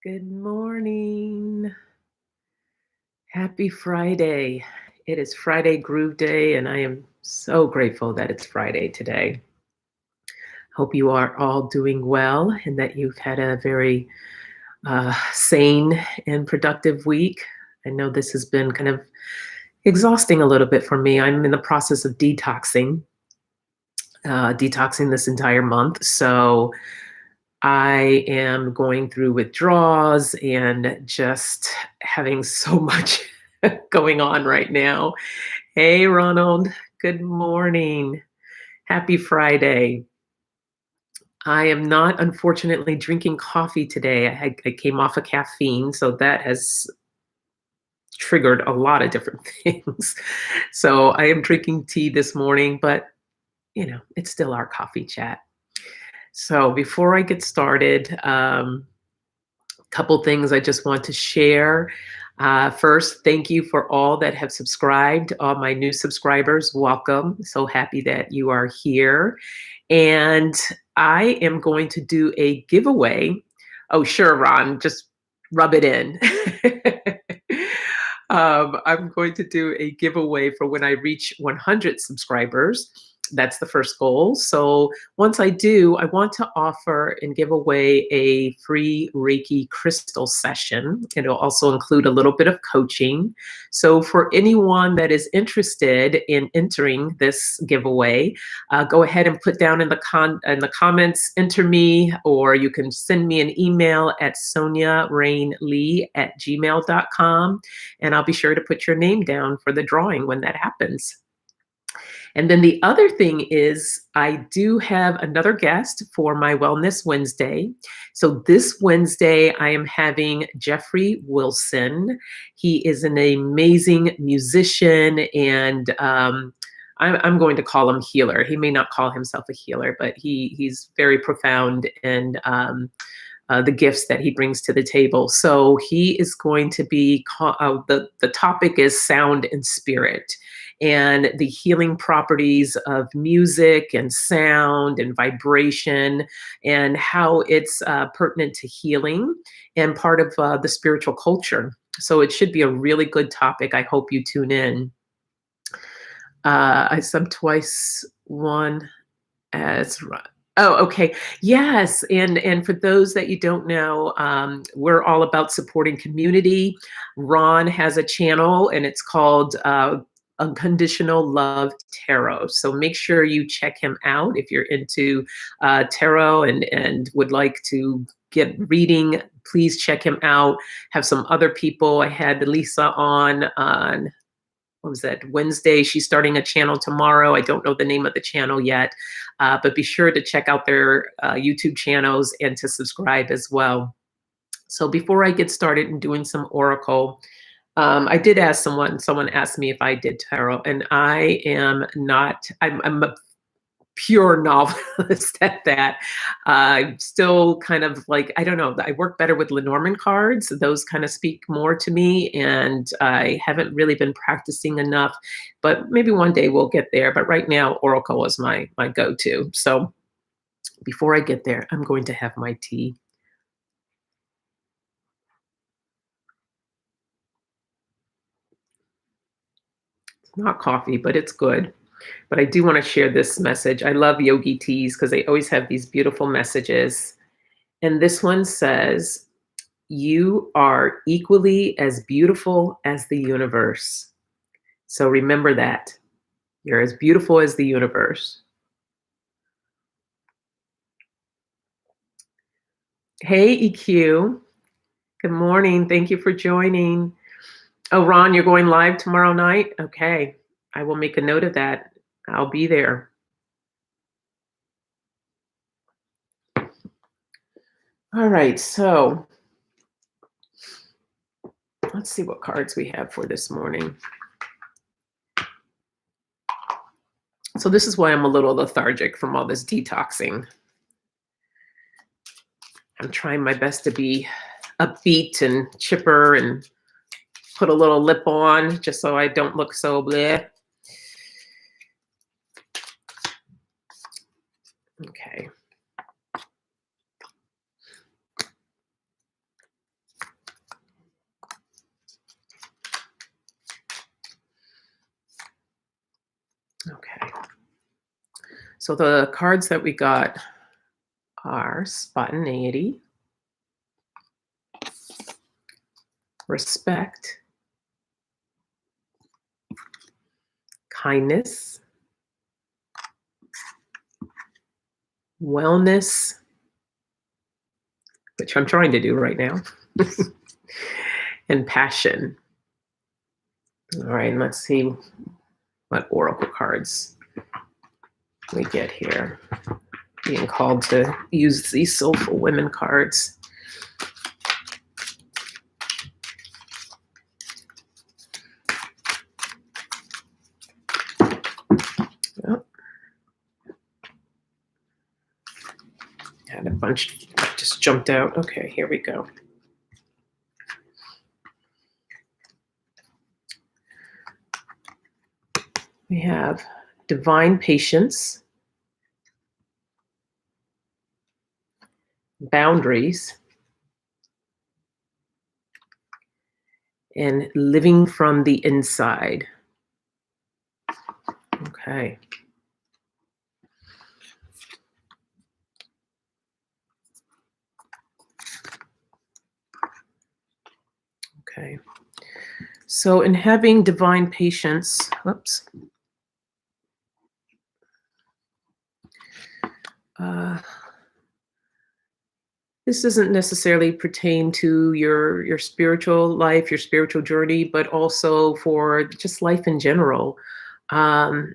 Good morning. Happy Friday. It is Friday Groove Day, and I am so grateful that it's Friday today. Hope you are all doing well and that you've had a very sane and productive week. I know this has been kind of exhausting a little bit for me. I'm in the process of detoxing this entire month. So I am going through withdrawals and just having so much going on right now. Hey, Ronald. Good morning. Happy Friday. I am not, unfortunately, drinking coffee today. I came off of caffeine, so that has triggered a lot of different things. So I am drinking tea this morning, but it's still our coffee chat. So before I get started, couple things I just want to share. First, thank you for all that have subscribed. All my new subscribers, welcome. So happy that you are here. And I am going to do a giveaway. Oh, sure, Ron, just rub it in. I'm going to do a giveaway for when I reach 100 subscribers. That's the first goal. So once I do, I want to offer and give away a free Reiki crystal session. It'll also include a little bit of coaching. So for anyone that is interested in entering this giveaway, go ahead and put down in the comments, enter me, or you can send me an email at soniarainlee@gmail.com, and I'll be sure to put your name down for the drawing when that happens. And then the other thing is, I do have another guest for my Wellness Wednesday. So this Wednesday, I am having Jeffrey Wilson. He is an amazing musician, and I'm going to call him healer. He may not call himself a healer, but he's very profound in the gifts that he brings to the table. So he is going to be, the topic is sound and spirit, and the healing properties of music and sound and vibration, and how it's pertinent to healing and part of the spiritual culture. So it should be a really good topic. I hope you tune in. I subbed twice, one as Oh, okay. Yes, and for those that you don't know, we're all about supporting community. Ron has a channel, and it's called Unconditional Love Tarot. So make sure you check him out if you're into tarot and would like to get reading. Please check him out. Have some other people. I had Lisa on what was that, Wednesday. She's starting a channel tomorrow. I don't know the name of the channel yet, but be sure to check out their YouTube channels and to subscribe as well. So before I get started in doing some oracle, I did ask someone asked me if I did tarot, and I am not, I'm a pure novelist at that. I'm still kind of like, I don't know, I work better with Lenormand cards. Those kind of speak more to me, and I haven't really been practicing enough, but maybe one day we'll get there. But right now, Oracle is my go-to. So before I get there, I'm going to have my tea. It's not coffee, but it's good. But I do want to share this message. I love yogi teas because they always have these beautiful messages. And this one says, "You are equally as beautiful as the universe." So remember that. You're as beautiful as the universe. Hey, EQ. Good morning. Thank you for joining. Oh, Ron, you're going live tomorrow night? Okay. I will make a note of that. I'll be there. All right. So let's see what cards we have for this morning. So this is why I'm a little lethargic from all this detoxing. I'm trying my best to be upbeat and chipper and put a little lip on just so I don't look so bleh. Okay. So the cards that we got are spontaneity, respect, kindness, wellness, which I'm trying to do right now, and passion. All right, and let's see what oracle cards we get here. Being called to use these soulful women cards. Oh, had a bunch just jumped out. Okay, here we go. We have divine patience, boundaries, and living from the inside. Okay. Okay. So in having divine patience, whoops. This doesn't necessarily pertain to your spiritual life, your spiritual journey, but also for just life in general. Um,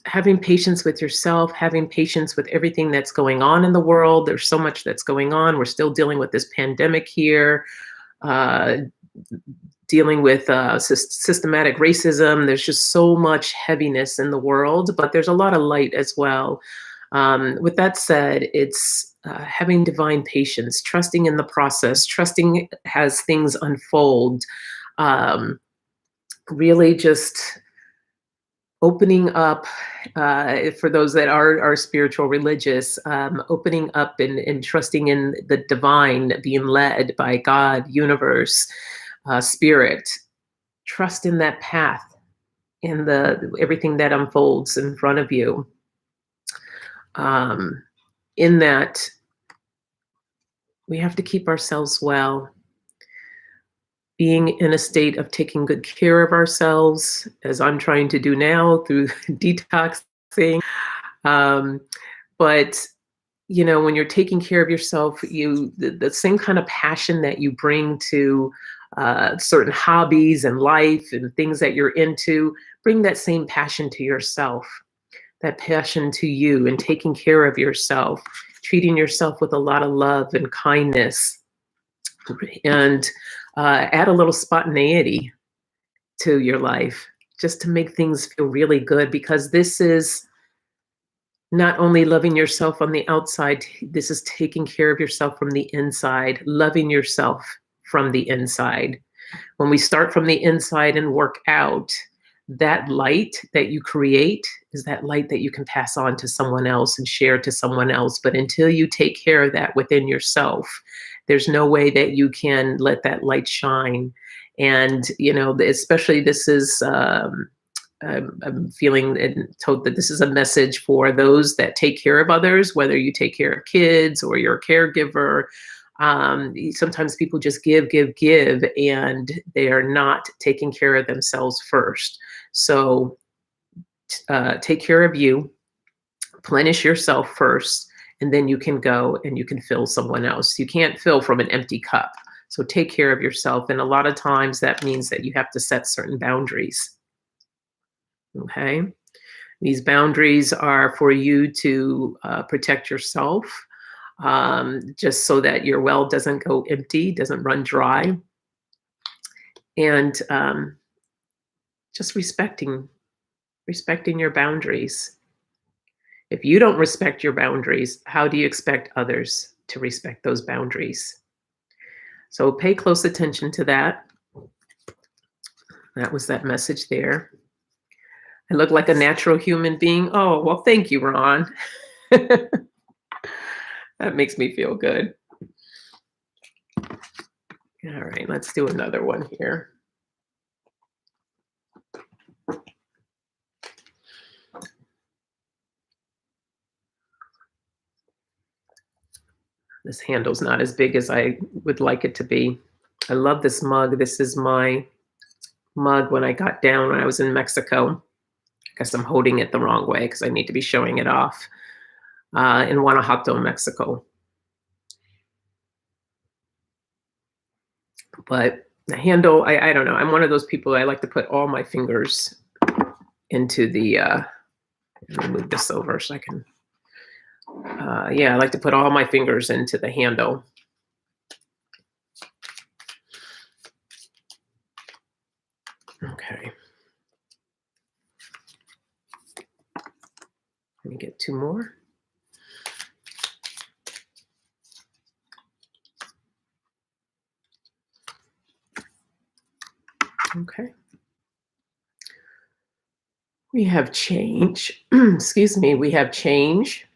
Having patience with yourself, having patience with everything that's going on in the world. There's so much that's going on. We're still dealing with this pandemic here, uh, dealing with systematic racism. There's just so much heaviness in the world, but there's a lot of light as well. With that said, it's having divine patience, trusting in the process, trusting as things unfold, um, really just opening up for those that are spiritual religious, opening up and trusting in the divine, being led by God, universe, spirit. Trust in that path, in the everything that unfolds in front of you. In that, we have to keep ourselves well, being in a state of taking good care of ourselves, as I'm trying to do now through detoxing. Um, but when you're taking care of yourself, the same kind of passion that you bring to certain hobbies and life and things that you're into, bring that same passion to yourself, that passion to you and taking care of yourself, treating yourself with a lot of love and kindness, and add a little spontaneity to your life just to make things feel really good, because this is not only loving yourself on the outside, this is taking care of yourself from the inside, loving yourself from the inside. When we start from the inside and work out, that light that you create is that light that you can pass on to someone else and share to someone else. But until you take care of that within yourself, there's no way that you can let that light shine. And, especially this is, I'm feeling and told that this is a message for those that take care of others, whether you take care of kids or you're a caregiver. Sometimes people just give, and they are not taking care of themselves first. So take care of you, replenish yourself first, and then you can go and you can fill someone else. You can't fill from an empty cup. So take care of yourself. And a lot of times that means that you have to set certain boundaries. Okay. These boundaries are for you to protect yourself, just so that your well doesn't go empty, doesn't run dry. And just respecting your boundaries. If you don't respect your boundaries, how do you expect others to respect those boundaries? So pay close attention to that. That was that message there. I look like a natural human being. Oh, well, thank you, Ron. That makes me feel good. All right, let's do another one here. This handle's not as big as I would like it to be. I love this mug. This is my mug when I got down when I was in Mexico. I guess I'm holding it the wrong way because I need to be showing it off. In Guanajuato, Mexico. But the handle, I don't know. I'm one of those people, I like to put all my fingers into the, let me move this over so I can, yeah, I like to put all my fingers into the handle. Okay. Let me get two more. Okay. We have change. Excuse me. We have change.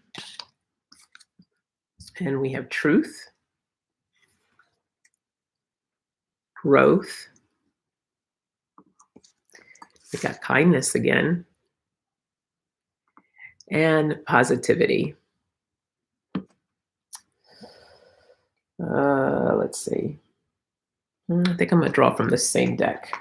And we have truth. Growth. We got kindness again. And positivity. Let's see. I think I'm going to draw from the same deck.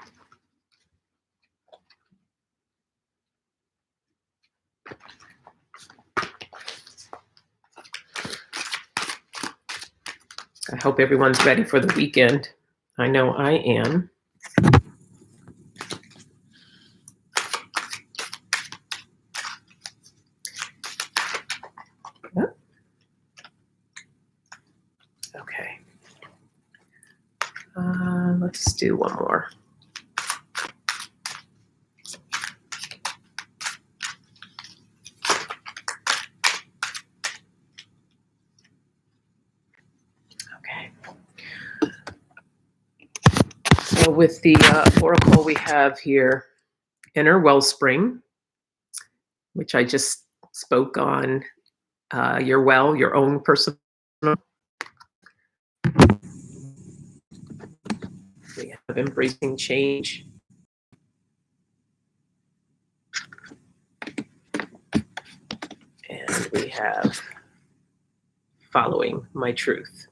I hope everyone's ready for the weekend. I know I am. Yep. Okay. Let's do one more. So with the oracle we have here, inner wellspring, which I just spoke on, your well, your own personal. We have embracing change. And we have following my truth.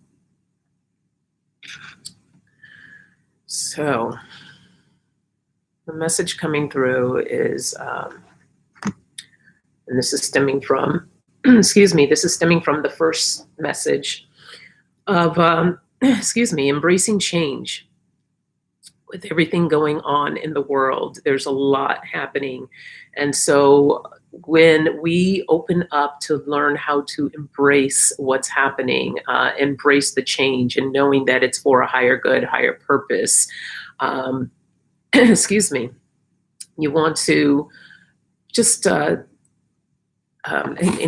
So the message coming through is, and this is stemming from, excuse me, this is stemming from the first message of, embracing change. With everything going on in the world, there's a lot happening. And so when we open up to learn how to embrace what's happening, embrace the change and knowing that it's for a higher good, higher purpose, excuse me, you want to just, and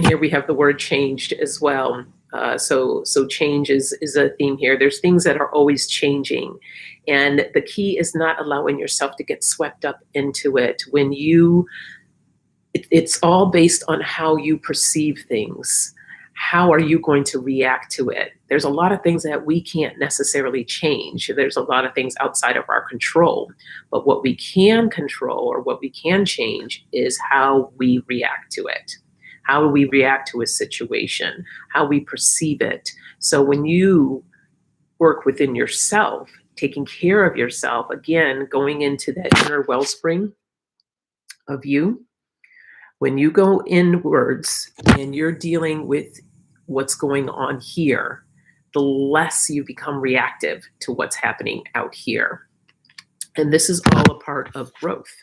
here we have the word changed as well. So change is a theme here. There's things that are always changing. And the key is not allowing yourself to get swept up into it. When it's all based on how you perceive things. How are you going to react to it? There's a lot of things that we can't necessarily change. There's a lot of things outside of our control. But what we can control or what we can change is how we react to it. How we react to a situation, how we perceive it. So when you work within yourself, taking care of yourself, again, going into that inner wellspring of you, when you go inwards and you're dealing with what's going on here, the less you become reactive to what's happening out here. And this is all a part of growth.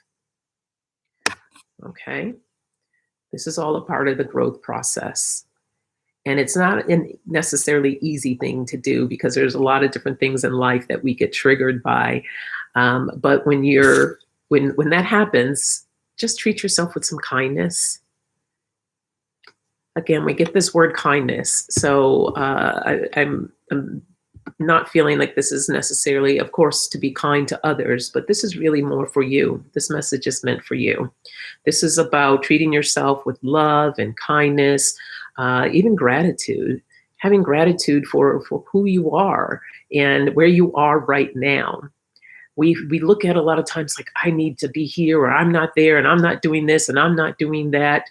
Okay? This is all a part of the growth process. And it's not a necessarily easy thing to do because there's a lot of different things in life that we get triggered by. But when that happens, just treat yourself with some kindness. Again, we get this word kindness. So I'm not feeling like this is necessarily, of course, to be kind to others, but this is really more for you. This message is meant for you. This is about treating yourself with love and kindness, even gratitude, having gratitude for who you are and where you are right now. We look at a lot of times like, I need to be here or I'm not there and I'm not doing this and I'm not doing that.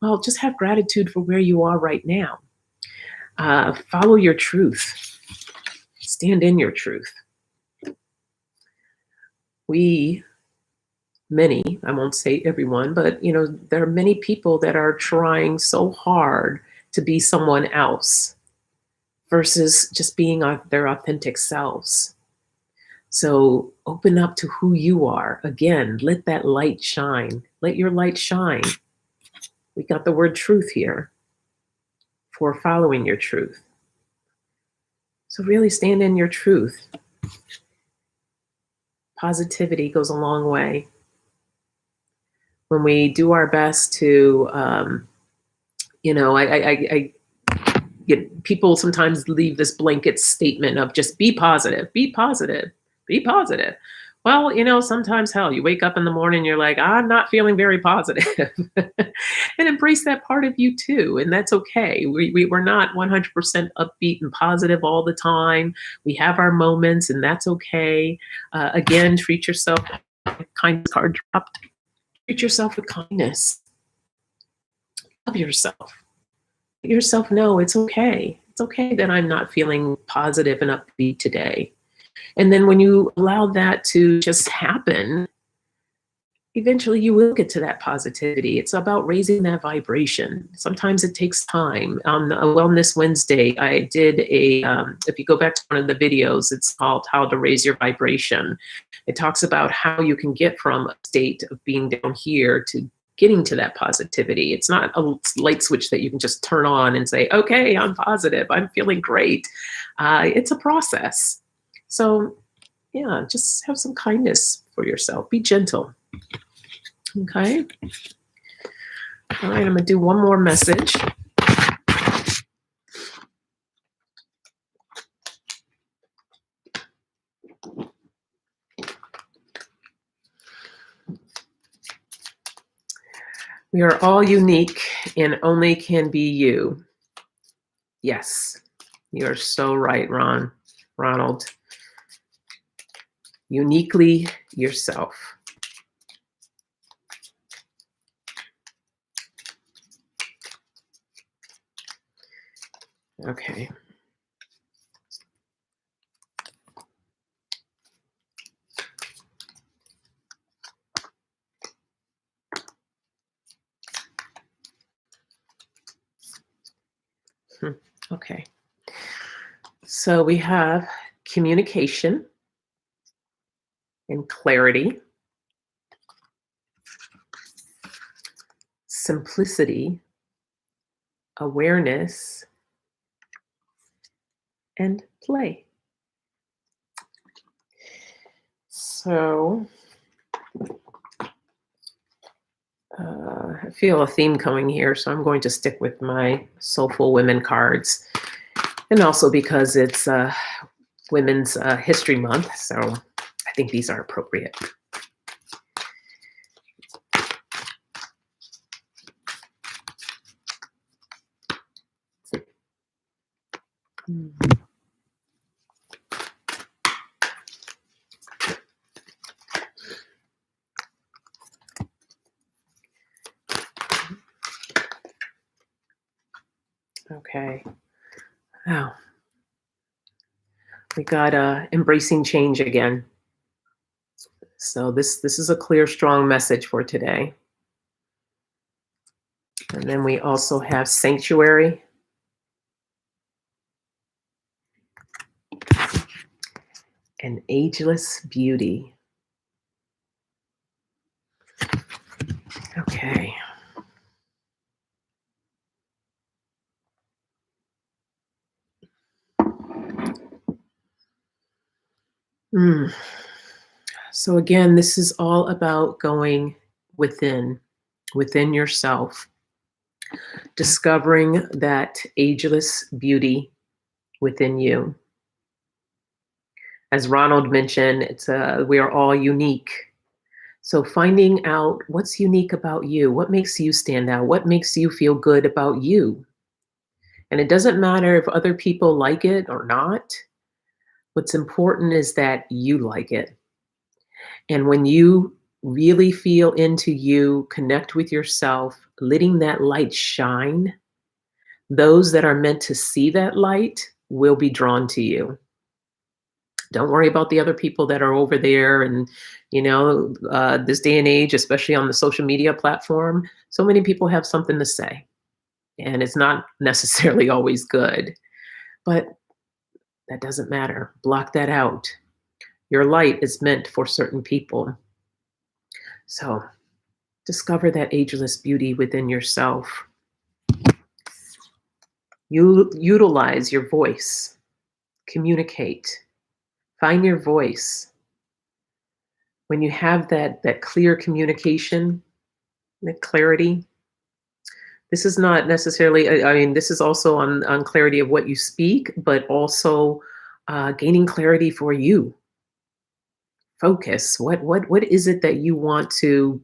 Well, just have gratitude for where you are right now. Follow your truth. Stand in your truth. Many, I won't say everyone, but there are many people that are trying so hard to be someone else versus just being their authentic selves. So open up to who you are. Again, let that light shine. Let your light shine. We got the word truth here for following your truth. So really stand in your truth. Positivity goes a long way. When we do our best to, people sometimes leave this blanket statement of just be positive, be positive, be positive. Well, sometimes, hell, you wake up in the morning, you're like, I'm not feeling very positive. And embrace that part of you too. And that's okay. We're not 100% upbeat and positive all the time. We have our moments, and that's okay. Again, treat yourself. Kindness card dropped. Treat yourself with kindness. Love yourself. Let yourself know it's okay. It's okay that I'm not feeling positive and upbeat today. And then when you allow that to just happen, eventually you will get to that positivity. It's about raising that vibration. Sometimes it takes time. On a Wellness Wednesday, I did if you go back to one of the videos, it's called How to Raise Your Vibration. It talks about how you can get from a state of being down here to getting to that positivity. It's not a light switch that you can just turn on and say, okay, I'm positive, I'm feeling great. It's a process. So yeah, just have some kindness for yourself. Be gentle. Okay. All right, I'm going to do one more message. We are all unique and only can be you. Yes, you are so right, Ronald. Uniquely yourself. Okay. Okay. So we have communication and clarity, simplicity, awareness, and play. So I feel a theme coming here, so I'm going to stick with my Soulful Women cards. And also because it's Women's History Month, so I think these are appropriate. Okay. Wow. We got embracing change again. So this is a clear, strong message for today. And then we also have sanctuary. And ageless beauty. Okay. So again, this is all about going within yourself, discovering that ageless beauty within you. As Ronald mentioned, we are all unique. So finding out what's unique about you, what makes you stand out, what makes you feel good about you. And it doesn't matter if other people like it or not. What's important is that you like it. And when you really feel into you, connect with yourself, letting that light shine, Those that are meant to see that light will be drawn to you. Don't worry about the other people that are over there. And, this day and age, especially on the social media platform, so many people have something to say. And it's not necessarily always good, but that doesn't matter. Block that out. Your light is meant for certain people. So discover that ageless beauty within yourself. You utilize your voice, communicate, find your voice. When you have that clear communication, that clarity, this is not necessarily, I mean, this is also on clarity of what you speak, but also gaining clarity for you. Focus. What is it that you want to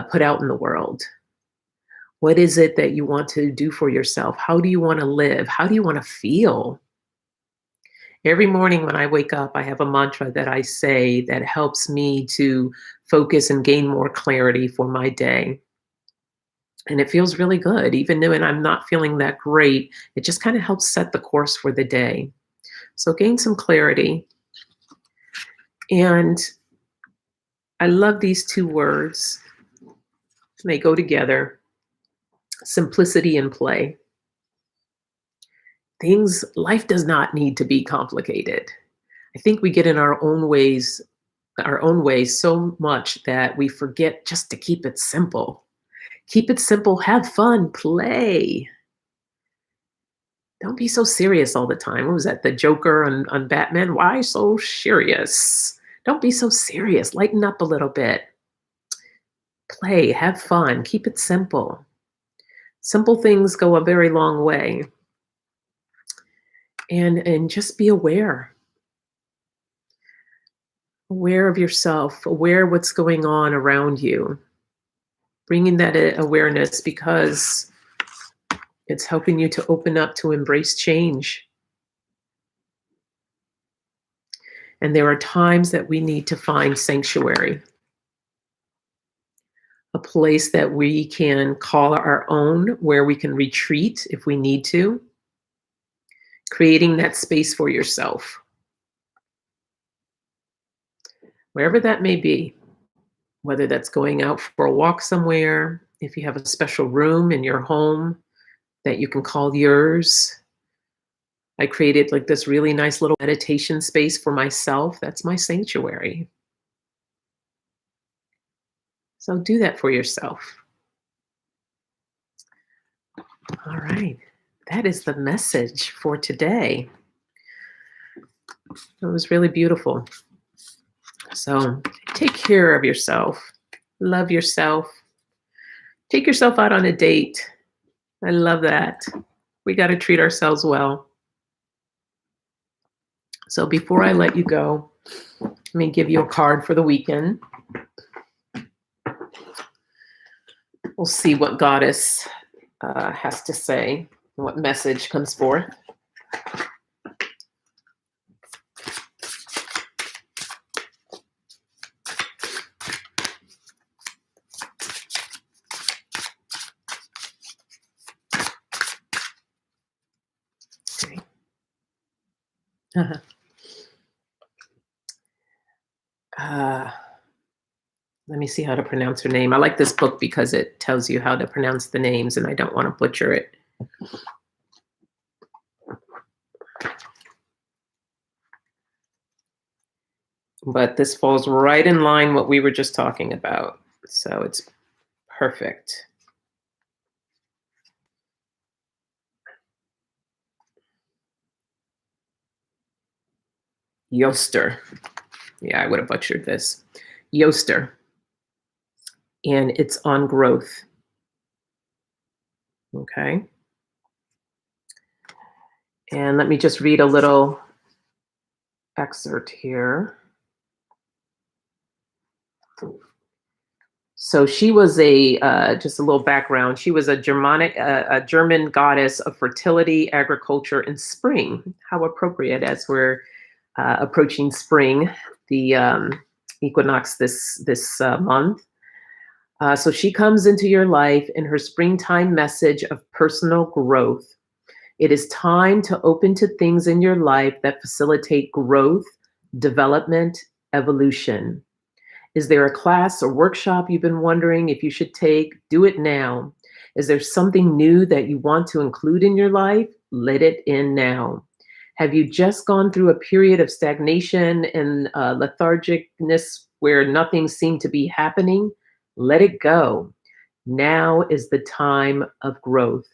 put out in the world? What is it that you want to do for yourself? How do you want to live? How do you want to feel? Every morning when I wake up, I have a mantra that I say that helps me to focus and gain more clarity for my day. And it feels really good. Even when I'm not feeling that great, it just kind of helps set the course for the day. So gain some clarity. And I love these two words. They go together. Simplicity and play. Life does not need to be complicated. I think we get in our own way so much that we forget just to keep it simple. Keep it simple, have fun, play. Don't be so serious all the time. What was that? The Joker on Batman? Why so serious? Don't be so serious. Lighten up a little bit. Play, have fun, keep it simple. Simple things go a very long way. And just be aware. Aware of yourself, aware what's going on around you. Bringing that awareness because it's helping you to open up to embrace change. And there are times that we need to find sanctuary, a place that we can call our own, where we can retreat if we need to, creating that space for yourself, wherever that may be, whether that's going out for a walk somewhere, if you have a special room in your home that you can call yours. I created like this really nice little meditation space for myself. That's my sanctuary. So do that for yourself. All right. That is the message for today. It was really beautiful. So take care of yourself. Love yourself. Take yourself out on a date. I love that. We got to treat ourselves well. So before I let you go, let me give you a card for the weekend. We'll see what Goddess has to say, what message comes forth. Okay. Let me see how to pronounce her name. I like this book because it tells you how to pronounce the names, and I don't want to butcher it. But this falls right in line what we were just talking about. So it's perfect. Yoster. Yeah, I would have butchered this. Yoster. And it's on growth. Okay. And let me just read a little excerpt here. So she was just a little background. She was a German goddess of fertility, agriculture, and spring. How appropriate as we're approaching spring, the equinox this month. So she comes into your life in her springtime message of personal growth. It is time to open to things in your life that facilitate growth, development, evolution. Is there a class or workshop you've been wondering if you should take? Do it now. Is there something new that you want to include in your life? Let it in now. Have you just gone through a period of stagnation and lethargicness where nothing seemed to be happening? Let it go. Now is the time of growth.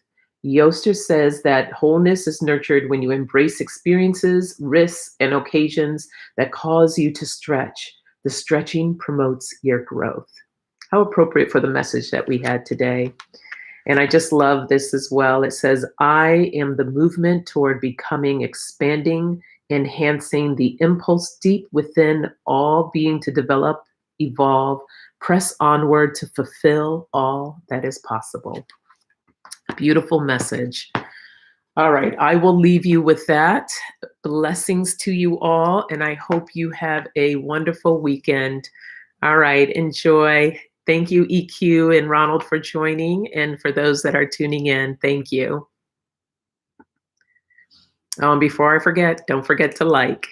Yoster says that wholeness is nurtured when you embrace experiences, risks, and occasions that cause you to stretch. The stretching promotes your growth. How appropriate for the message that we had today. And I just love this as well. It says, I am the movement toward becoming, expanding, enhancing the impulse deep within all being to develop, evolve, press onward to fulfill all that is possible. Beautiful message. All right, I will leave you with that. Blessings to you all, and I hope you have a wonderful weekend. All right, enjoy. Thank you, EQ and Ronald, for joining, and for those that are tuning in, thank you. Oh, and before I forget, don't forget to like.